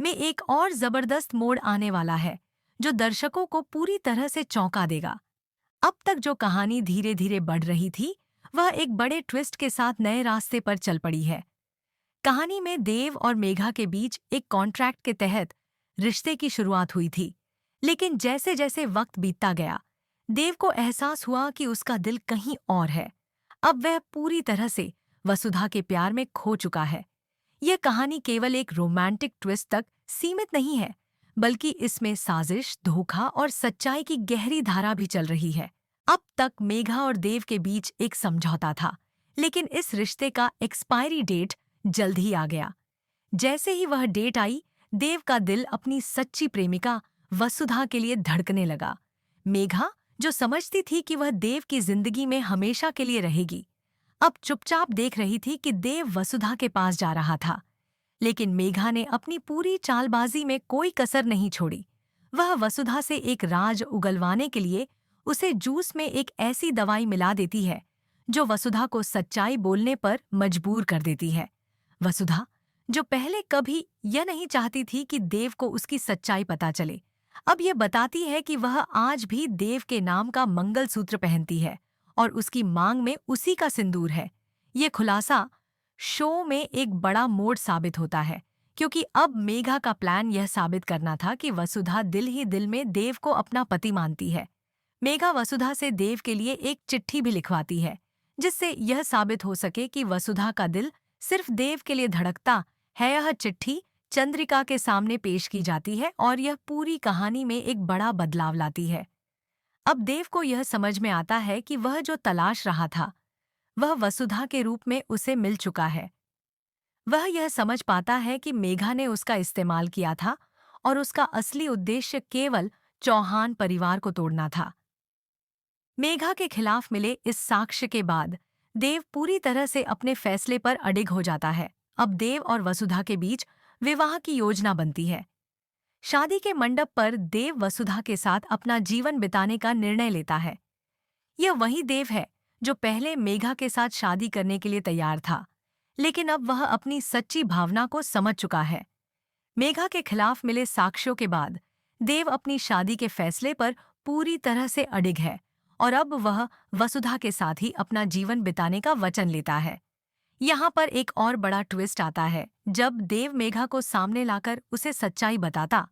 में एक और जबरदस्त मोड़ आने वाला है जो दर्शकों को पूरी तरह से चौंका देगा। अब तक जो कहानी धीरे धीरे बढ़ रही थी, वह एक बड़े ट्विस्ट के साथ नए रास्ते पर चल पड़ी है। कहानी में देव और मेघा के बीच एक कॉन्ट्रैक्ट के तहत रिश्ते की शुरुआत हुई थी, लेकिन जैसे जैसे वक्त बीतता गया, देव को एहसास हुआ कि उसका दिल कहीं और है। अब वह पूरी तरह से वसुधा के प्यार में खो चुका है। यह कहानी केवल एक रोमांटिक ट्विस्ट तक सीमित नहीं है, बल्कि इसमें साजिश, धोखा और सच्चाई की गहरी धारा भी चल रही है। अब तक मेघा और देव के बीच एक समझौता था, लेकिन इस रिश्ते का एक्सपायरी डेट जल्द ही आ गया। जैसे ही वह डेट आई, देव का दिल अपनी सच्ची प्रेमिका वसुधा के लिए धड़कने लगा। मेघा, जो समझती थी कि वह देव की जिंदगी में हमेशा के लिए रहेगी, अब चुपचाप देख रही थी कि देव वसुधा के पास जा रहा था। लेकिन मेघा ने अपनी पूरी चालबाजी में कोई कसर नहीं छोड़ी। वह वसुधा से एक राज उगलवाने के लिए उसे जूस में एक ऐसी दवाई मिला देती है जो वसुधा को सच्चाई बोलने पर मजबूर कर देती है। वसुधा, जो पहले कभी यह नहीं चाहती थी कि देव को उसकी सच्चाई पता चले, अब यह बताती है कि वह आज भी देव के नाम का मंगलसूत्र पहनती है और उसकी मांग में उसी का सिंदूर है। ये खुलासा शो में एक बड़ा मोड़ साबित होता है, क्योंकि अब मेघा का प्लान यह साबित करना था कि वसुधा दिल ही दिल में देव को अपना पति मानती है। मेघा वसुधा से देव के लिए एक चिट्ठी भी लिखवाती है, जिससे यह साबित हो सके कि वसुधा का दिल सिर्फ देव के लिए धड़कता है। यह चिट्ठी चंद्रिका के सामने पेश की जाती है और यह पूरी कहानी में एक बड़ा बदलाव लाती है। अब देव को यह समझ में आता है कि वह जो तलाश रहा था, वह वसुधा के रूप में उसे मिल चुका है। वह यह समझ पाता है कि मेघा ने उसका इस्तेमाल किया था और उसका असली उद्देश्य केवल चौहान परिवार को तोड़ना था। मेघा के खिलाफ मिले इस साक्ष्य के बाद देव पूरी तरह से अपने फैसले पर अडिग हो जाता है। अब देव और वसुधा के बीच विवाह की योजना बनती है। शादी के मंडप पर देव वसुधा के साथ अपना जीवन बिताने का निर्णय लेता है। यह वही देव है जो पहले मेघा के साथ शादी करने के लिए तैयार था, लेकिन अब वह अपनी सच्ची भावना को समझ चुका है। मेघा के खिलाफ मिले साक्ष्यों के बाद देव अपनी शादी के फैसले पर पूरी तरह से अडिग है और अब वह वसुधा के साथ ही अपना जीवन बिताने का वचन लेता है। यहाँ पर एक और बड़ा ट्विस्ट आता है जब देव मेघा को सामने लाकर उसे सच्चाई बताता